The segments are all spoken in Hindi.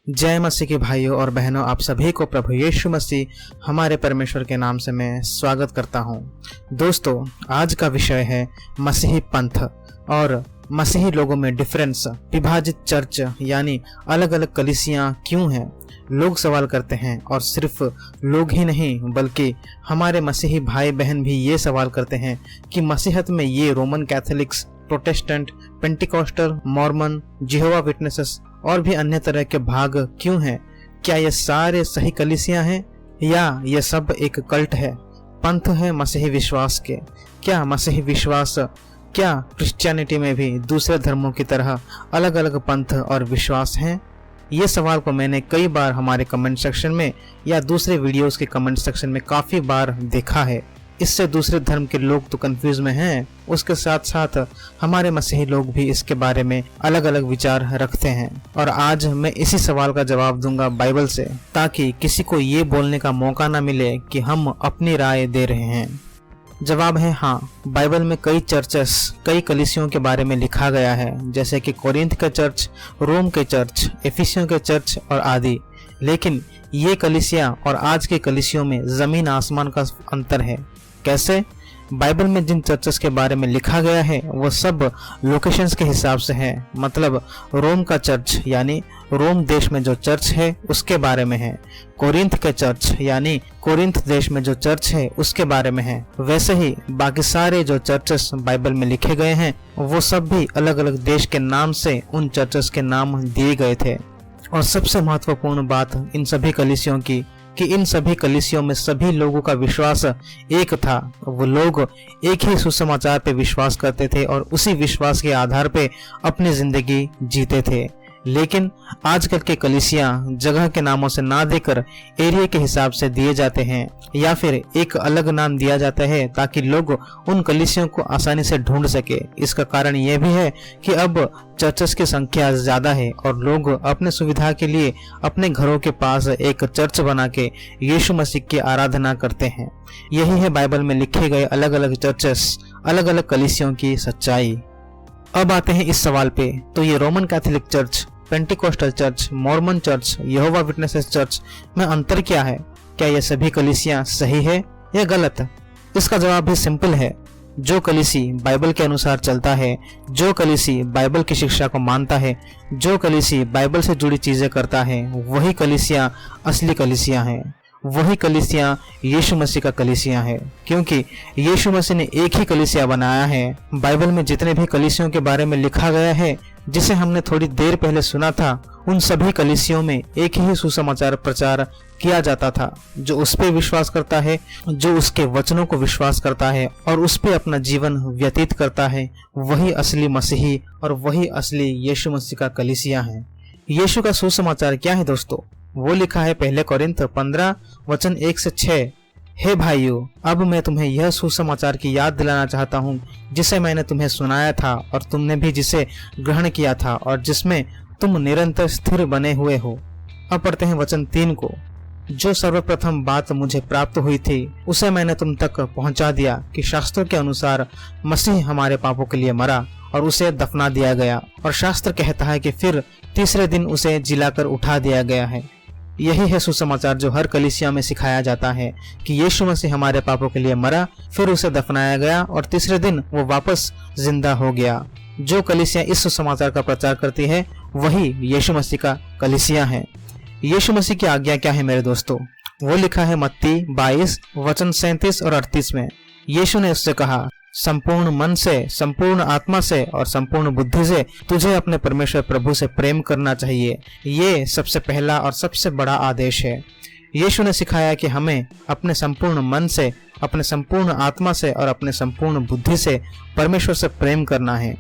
जय मसीह के भाइयों और बहनों, आप सभी को प्रभु यीशु मसीह हमारे परमेश्वर के नाम से मैं स्वागत करता हूं। दोस्तों, आज का विषय है मसीही पंथ और मसीही लोगों में डिफरेंस, विभाजित चर्च यानी अलग अलग कलीसियां क्यों हैं। लोग सवाल करते हैं और सिर्फ लोग ही नहीं बल्कि हमारे मसीही भाई बहन भी ये सवाल करते हैं कि मसीहत में ये Roman Catholics, Protestant, Pentecostal, Mormon, Jehovah witnesses और भी अन्य तरह के भाग क्यों हैं। क्या ये सारे सही कलीसियां हैं या ये सब एक कल्ट है, पंथ है मसीही विश्वास के। क्या मसीही विश्वास, क्या क्रिश्चियनिटी में भी दूसरे धर्मों की तरह अलग अलग पंथ और विश्वास हैं? ये सवाल को मैंने कई बार हमारे कमेंट सेक्शन में या दूसरे वीडियोस के कमेंट सेक्शन में काफ़ी बार देखा है। इससे दूसरे धर्म के लोग तो कंफ्यूज में हैं, उसके साथ साथ हमारे मसीही लोग भी इसके बारे में अलग अलग विचार रखते हैं। और आज मैं इसी सवाल का जवाब दूंगा बाइबल से, ताकि किसी को ये बोलने का मौका ना मिले कि हम अपनी राय दे रहे हैं। जवाब है हाँ, बाइबल में कई चर्चेस, कई कलीसियों के बारे में लिखा गया है, जैसे कि कोरिंथ के चर्च, रोम के चर्च, एफिसियों के चर्च और आदि। लेकिन ये कलीसिया और आज के कलीसियों में जमीन आसमान का अंतर है। कैसे? बाइबल में जिन चर्चेस के बारे में लिखा गया है वो सब लोकेशंस के हिसाब से है। मतलब रोम का चर्च यानी रोम देश में जो चर्च है उसके बारे में है। कोरिंथ के चर्च यानी कोरिंथ देश में जो चर्च है उसके बारे में है। वैसे ही बाकी सारे जो चर्चेस बाइबल में लिखे गए हैं वो सब भी अलग अलग देश के नाम से उन चर्चेस के नाम दिए गए थे। और सबसे महत्वपूर्ण बात इन सभी कलीसियों की कि इन सभी कलीसियों में सभी लोगों का विश्वास एक था। वो लोग एक ही सुसमाचार पे विश्वास करते थे और उसी विश्वास के आधार पे अपनी जिंदगी जीते थे। लेकिन आजकल के कलीसियां जगह के नामों से ना देकर एरिया के हिसाब से दिए जाते हैं या फिर एक अलग नाम दिया जाता है ताकि लोग उन कलीसियों को आसानी से ढूंढ सके। इसका कारण यह भी है कि अब चर्चेस की संख्या ज्यादा है और लोग अपने सुविधा के लिए अपने घरों के पास एक चर्च बना के यीशु मसीह की आराधना करते हैं। यही है बाइबल में लिखे गए अलग अलग चर्चेस, अलग अलग कलीसियों की सच्चाई। अब आते हैं इस सवाल पे, तो ये Roman Catholic church, Pentecostal church, Mormon church, यहोवा विटनेसेस चर्च में अंतर क्या है? क्या ये सभी कलीसियां सही है या गलत? इसका जवाब भी सिंपल है। जो कलीसी बाइबल के अनुसार चलता है, जो कलीसी बाइबल की शिक्षा को मानता है, जो कलीसी बाइबल से जुड़ी चीजें करता है, वही कलीसियां असली कलीसियां हैं। वही कलीसियां यीशु मसीह का कलीसिया है, क्योंकि यीशु मसीह ने एक ही कलीसिया बनाया है। बाइबल में जितने भी कलीसियों के बारे में लिखा गया है, जिसे हमने थोड़ी देर पहले सुना था, उन सभी कलीसियों में एक ही सुसमाचार प्रचार किया जाता था। जो उस पे विश्वास करता है, जो उसके वचनों को विश्वास करता है और उस पे अपना जीवन व्यतीत करता है, वही असली मसीही और वही असली यीशु मसीह का कलीसिया है। यीशु का सुसमाचार क्या है दोस्तों? वो लिखा है पहले कोरिन्थ 15 वचन 1 से 6। हे भाइयों, अब मैं तुम्हें यह सुसमाचार की याद दिलाना चाहता हूँ जिसे मैंने तुम्हें सुनाया था और तुमने भी जिसे ग्रहण किया था और जिसमें तुम निरंतर स्थिर बने हुए हो। अब पढ़ते हैं वचन 3 को। जो सर्वप्रथम बात मुझे प्राप्त हुई थी उसे मैंने तुम तक पहुंचा दिया कि शास्त्रों के अनुसार मसीह हमारे पापों के लिए मरा और उसे दफना दिया गया, और शास्त्र कहता है कि फिर तीसरे दिन उसे जिलाकर उठा दिया गया है। यही है सुसमाचार जो हर कलीसिया में सिखाया जाता है कि यीशु मसीह हमारे पापों के लिए मरा, फिर उसे दफनाया गया और तीसरे दिन वो वापस जिंदा हो गया। जो कलीसिया इस सुसमाचार का प्रचार करती है वही यीशु मसीह का कलीसिया है। यीशु मसीह की आज्ञा क्या है मेरे दोस्तों? वो लिखा है मत्ती 22 वचन 37 और 38 में। यीशु ने उससे कहा, संपूर्ण मन से, संपूर्ण आत्मा से और संपूर्ण बुद्धि से तुझे अपने परमेश्वर प्रभु से प्रेम करना चाहिए। ये सबसे पहला और सबसे बड़ा आदेश है। यीशु ने सिखाया कि हमें अपने संपूर्ण मन से, अपने संपूर्ण आत्मा से और अपने संपूर्ण बुद्धि से परमेश्वर से प्रेम करना है।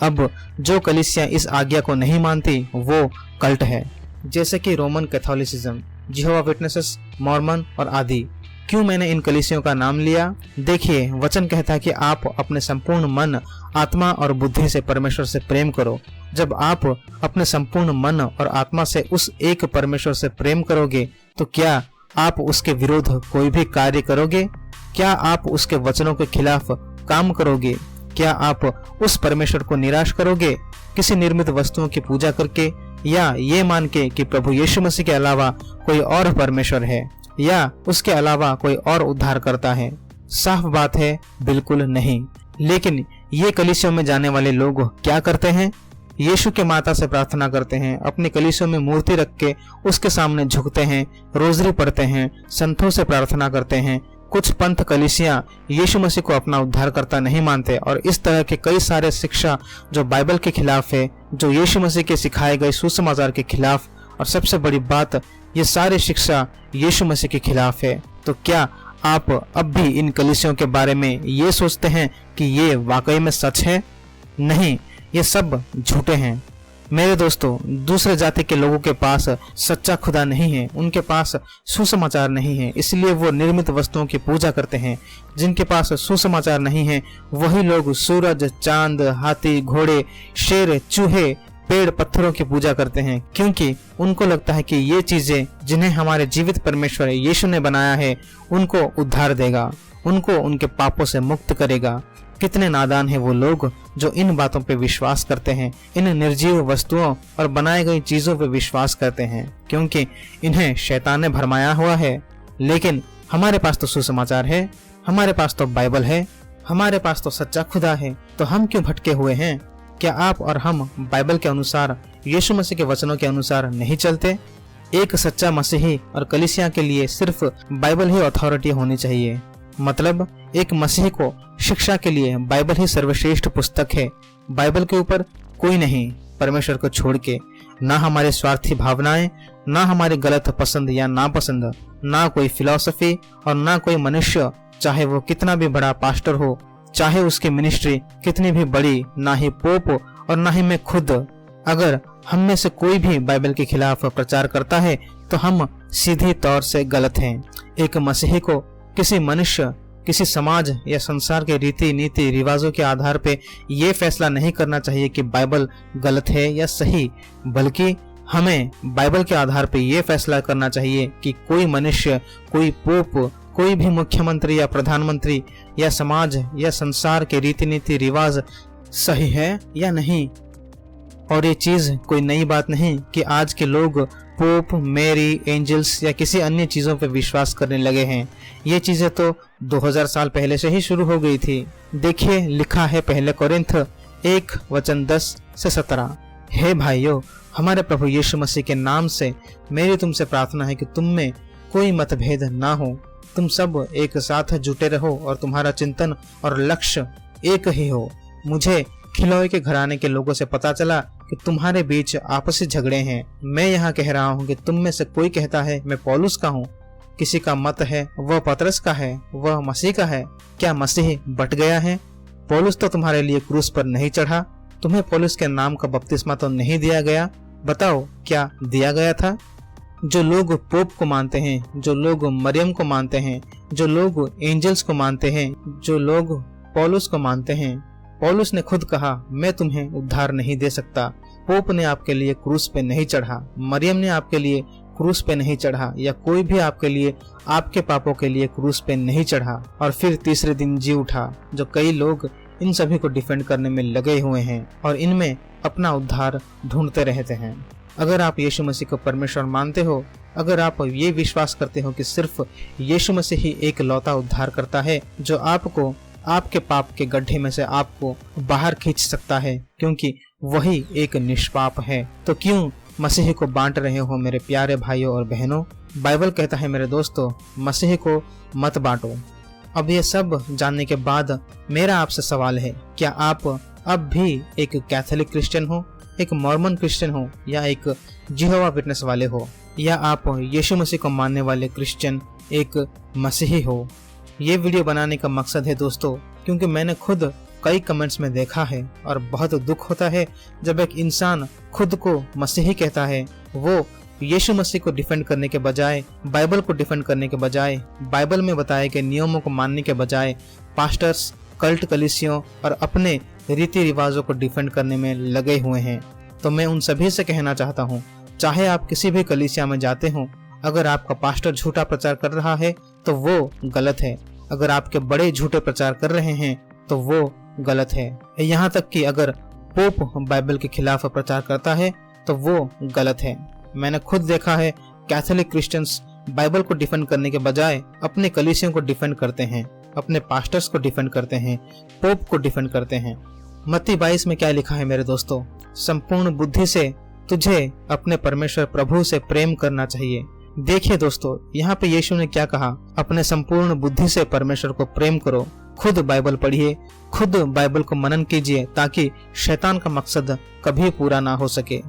अब जो कलीसियां इस आज्ञा को नहीं मानती वो कल्ट है, जैसे कि रोमन कैथोलिसिज्म, जिहोवा विटनेसेस, मॉर्मन और आदि। क्यों मैंने इन कलीसियों का नाम लिया? देखिए, वचन कहता है कि आप अपने संपूर्ण मन, आत्मा और बुद्धि से परमेश्वर से प्रेम करो। जब आप अपने संपूर्ण मन और आत्मा से उस एक परमेश्वर से प्रेम करोगे तो क्या आप उसके विरोध कोई भी कार्य करोगे? क्या आप उसके वचनों के खिलाफ काम करोगे? क्या आप उस परमेश्वर को निराश करोगे किसी निर्मित वस्तुओं की पूजा करके या ये मान के कि प्रभु यीशु मसीह के अलावा कोई और परमेश्वर है या उसके अलावा कोई और उद्धार करता है? साफ बात है, बिल्कुल नहीं। लेकिन ये कलीसियों में जाने वाले लोग क्या करते हैं? यीशु के माता से प्रार्थना करते हैं, अपने कलीसियों में मूर्ति रख के उसके सामने झुकते हैं, रोजरी पढ़ते हैं, संतों से प्रार्थना करते हैं। कुछ पंथ कलीसियां यीशु मसीह को अपना उद्धारकर्ता नहीं मानते और इस तरह के कई सारे शिक्षा जो बाइबल के खिलाफ है, जो यीशु मसीह के सिखाए गए सुसमाचार के खिलाफ, और सबसे बड़ी बात, ये सारे शिक्षा यीशु मसीह के खिलाफ है। तो क्या आप अब भी इन कलीसियों के बारे में ये सोचते हैं कि ये वाकई में सच है? नहीं, ये सब झूठे हैं। मेरे दोस्तों, दूसरे जाति के लोगों के पास सच्चा खुदा नहीं है, उनके पास सुसमाचार नहीं है, इसलिए वो निर्मित वस्तुओं की पूजा करते हैं। जिनके पास सुसमाचार नहीं है वही लोग सूरज, चांद, हाथी, घोड़े, शेर, चूहे, पेड़, पत्थरों की पूजा करते हैं, क्योंकि उनको लगता है कि ये चीजें जिन्हें हमारे जीवित परमेश्वर यीशु ने बनाया है उनको उद्धार देगा, उनको उनके पापों से मुक्त करेगा। कितने नादान हैं वो लोग जो इन बातों पे विश्वास करते हैं, इन निर्जीव वस्तुओं और बनाई गई चीजों पे विश्वास करते हैं, क्योंकि इन्हें शैतान ने भरमाया हुआ है। लेकिन हमारे पास तो सुसमाचार है, हमारे पास तो बाइबल है, हमारे पास तो सच्चा खुदा है, तो हम क्यों भटके हुए हैं? क्या आप और हम बाइबल के अनुसार, यीशु मसीह के वचनों के अनुसार नहीं चलते? एक सच्चा मसीही और कलीसिया के लिए सिर्फ बाइबल ही अथॉरिटी होनी चाहिए। मतलब एक मसीही को शिक्षा के लिए बाइबल ही सर्वश्रेष्ठ पुस्तक है। बाइबल के ऊपर कोई नहीं, परमेश्वर को छोड़ के। ना हमारे स्वार्थी भावनाएं, ना हमारे गलत पसंद या नापसंद, ना कोई फिलॉसफी और ना कोई मनुष्य, चाहे वो कितना भी बड़ा पास्टर हो, चाहे उसकी मिनिस्ट्री कितनी भी बड़ी, ना ही पोप और ना ही मैं खुद। अगर हम में से कोई भी बाइबल के खिलाफ प्रचार करता है तो हम सीधे तौर से गलत हैं। एक मसीही को किसी मनुष्य, किसी समाज या संसार के रीति नीति रिवाजों के आधार पे ये फैसला नहीं करना चाहिए कि बाइबल गलत है या सही, बल्कि हमें बाइबल के आधार पे ये फैसला करना चाहिए कि कोई मनुष्य, कोई पोप, कोई भी मुख्यमंत्री या प्रधानमंत्री या समाज या संसार के रीति नीति रिवाज सही है या नहीं। और ये चीज कोई नई बात नहीं कि आज के लोग पोप, मेरी, एंजल्स या किसी अन्य चीजों पर विश्वास करने लगे हैं। ये चीजें तो 2000 साल पहले से ही शुरू हो गई थी। देखिए, लिखा है पहले कोरिन्थ 1:10-17, हे भाइयों, हमारे प्रभु यीशु मसीह के नाम से मेरी तुमसे प्रार्थना है कि तुम में कोई मतभेद ना हो, तुम सब एक साथ जुटे रहो और तुम्हारा चिंतन और लक्ष्य एक ही हो। मुझे खिलोए के घराने के लोगों से पता चला कि तुम्हारे बीच आपसी झगड़े हैं। मैं यहाँ कह रहा हूँ कि तुम में से कोई कहता है मैं पौलुस का हूँ, किसी का मत है वह पतरस का है, वह मसीह का है। क्या मसीह बट गया है? पौलुस तो तुम्हारे लिए क्रूस पर नहीं चढ़ा, तुम्हें पौलुस के नाम का बपतिस्मा तो नहीं दिया गया। बताओ, क्या दिया गया था? जो लोग पोप को मानते हैं, जो लोग मरियम को मानते हैं, जो लोग एंजल्स को मानते हैं, जो लोग पौलुस को मानते हैं, पौलुस ने खुद कहा, मैं तुम्हें उद्धार नहीं दे सकता। पोप ने आपके लिए क्रूस पे नहीं चढ़ा, मरियम ने आपके लिए क्रूस पे नहीं चढ़ा, या कोई भी आपके लिए, आपके पापों के लिए क्रूस पे नहीं चढ़ा और फिर तीसरे दिन जी उठा। जो कई लोग इन सभी को डिफेंड करने में लगे हुए हैं और इनमें अपना उद्धार ढूंढते रहते हैं। अगर आप यीशु मसीह को परमेश्वर मानते हो, अगर आप ये विश्वास करते हो कि सिर्फ यीशु मसीह ही एक लौता उद्धार करता है जो आपको आपके पाप के गड्ढे में से आपको बाहर खींच सकता है, क्योंकि वही एक निष्पाप है, तो क्यों मसीह को बांट रहे हो मेरे प्यारे भाइयों और बहनों? बाइबल कहता है मेरे दोस्तों, मसीह को मत बांटो। अब ये सब जानने के बाद मेरा आपसे सवाल है, क्या आप अब भी एक कैथोलिक क्रिश्चियन हो, एक मॉर्मन क्रिश्चियन हो, या एक जिहोवा विटनेस वाले हो, या आप यीशु मसीह को मानने वाले क्रिश्चियन एक मसीही हो? ये वीडियो बनाने का मकसद है दोस्तों, क्योंकि मैंने खुद कई कमेंट्स में देखा है और बहुत दुख होता है जब एक इंसान खुद को मसीही कहता है, वो यीशु मसीह को डिफेंड करने के बजाय, बाइबल को डिफेंड करने के बजाय, बाइबल में बताए गए नियमों को मानने के बजाय पास्टर्स, कल्ट कलीसियों और अपने रीति रिवाजों को डिफेंड करने में लगे हुए हैं। तो मैं उन सभी से कहना चाहता हूँ, चाहे आप किसी भी कलीसिया में जाते हो, अगर आपका पास्टर झूठा प्रचार कर रहा है तो वो गलत है। अगर आपके बड़े झूठे प्रचार कर रहे हैं तो वो गलत है। यहाँ तक कि अगर पोप बाइबल के खिलाफ प्रचार करता है तो वो गलत है। मैंने खुद देखा है कैथोलिक क्रिश्चियंस बाइबल को डिफेंड करने के बजाय अपने कलीसियों को डिफेंड करते हैं, अपने पास्टर्स को डिफेंड करते हैं, पोप को डिफेंड करते हैं। मत्ती 22 में क्या लिखा है मेरे दोस्तों? संपूर्ण बुद्धि से तुझे अपने परमेश्वर प्रभु से प्रेम करना चाहिए। देखिए दोस्तों, यहाँ पे यीशु ने क्या कहा? अपने संपूर्ण बुद्धि से परमेश्वर को प्रेम करो। खुद बाइबल पढ़िए, खुद बाइबल को मनन कीजिए ताकि शैतान का मकसद कभी पूरा ना हो सके।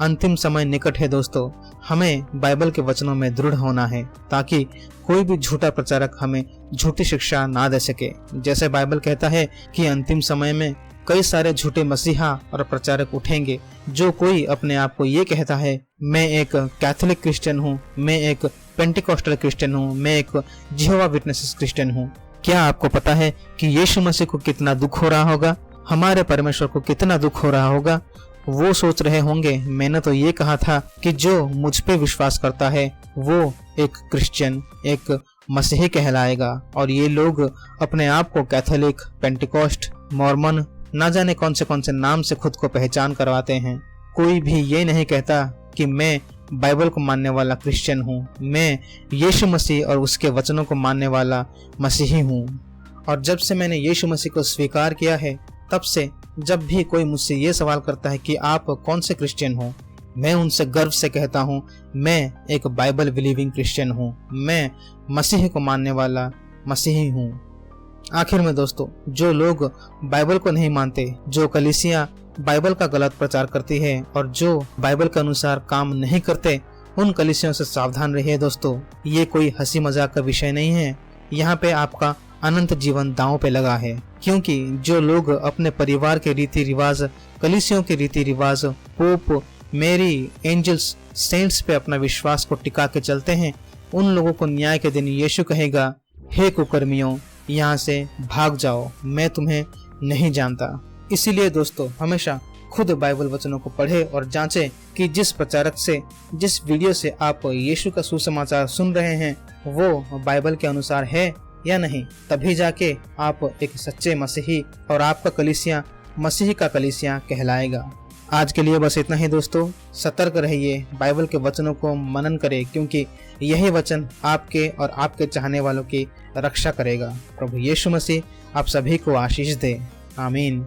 अंतिम समय निकट है दोस्तों, हमें बाइबल के वचनों में दृढ़ होना है ताकि कोई भी झूठा प्रचारक हमें झूठी शिक्षा ना दे सके। जैसे बाइबल कहता है कि अंतिम समय में कई सारे झूठे मसीहा और प्रचारक उठेंगे। जो कोई अपने आप को ये कहता है मैं एक कैथोलिक क्रिश्चियन हूँ, मैं एक पेंटिकॉस्टल क्रिश्चियन हूँ, मैं एक जिहोवा विटनेसेस क्रिश्चियन हूँ, क्या आपको पता है कि यीशु मसीह को कितना दुख हो रहा होगा? हमारे परमेश्वर को कितना दुख हो रहा होगा? वो सोच रहे होंगे मैंने तो ये कहा था कि जो मुझ पे विश्वास करता है वो एक क्रिश्चियन, एक मसीही कहलाएगा, और ये लोग अपने आप को कैथोलिक, पेंटिकॉस्ट, मॉर्मन, ना जाने कौन से नाम से खुद को पहचान करवाते हैं। कोई भी ये नहीं कहता कि मैं बाइबल को मानने वाला क्रिश्चियन हूँ, मैं यीशु मसीह और उसके वचनों को मानने वाला मसीही हूँ। और जब से मैंने यीशु मसीह को स्वीकार किया है, तब से जब भी कोई मुझसे ये सवाल करता है कि आप कौन से क्रिश्चियन हो, मैं उनसे गर्व से कहता हूँ मैं एक बाइबल बिलीविंग क्रिश्चियन हूँ, मैं मसीह को मानने वाला मसीही हूँ। आखिर में दोस्तों, जो लोग बाइबल को नहीं मानते, जो कलीसियाँ बाइबल का गलत प्रचार करती है और जो बाइबल के अनुसार काम नहीं करते, उन कलीसियों से सावधान रहिए दोस्तों। ये कोई हंसी मजाक का विषय नहीं है। यहाँ पे आपका अनंत जीवन दांव पे लगा है, क्योंकि जो लोग अपने परिवार के रीति रिवाज, कलीसियों के रीति रिवाज, पोप, मेरी, एंजल्स, सेंट्स पे अपना विश्वास को टिका के चलते हैं, उन लोगों को न्याय के दिन यीशु कहेगा, हे कुकर्मियों, यहाँ से भाग जाओ, मैं तुम्हें नहीं जानता। इसीलिए दोस्तों, हमेशा खुद बाइबल वचनों को पढ़े और जांचें कि जिस प्रचारक से, जिस वीडियो से आप यीशु का सुसमाचार सुन रहे हैं वो बाइबल के अनुसार है या नहीं। तभी जाके आप एक सच्चे मसीही और आपका कलीसिया मसीही का कलीसिया कहलाएगा। आज के लिए बस इतना ही दोस्तों। सतर्क रहिए, बाइबल के वचनों को मनन करें, क्योंकि यही वचन आपके और आपके चाहने वालों की रक्षा करेगा। प्रभु यीशु मसीह आप सभी को आशीष दे। आमीन।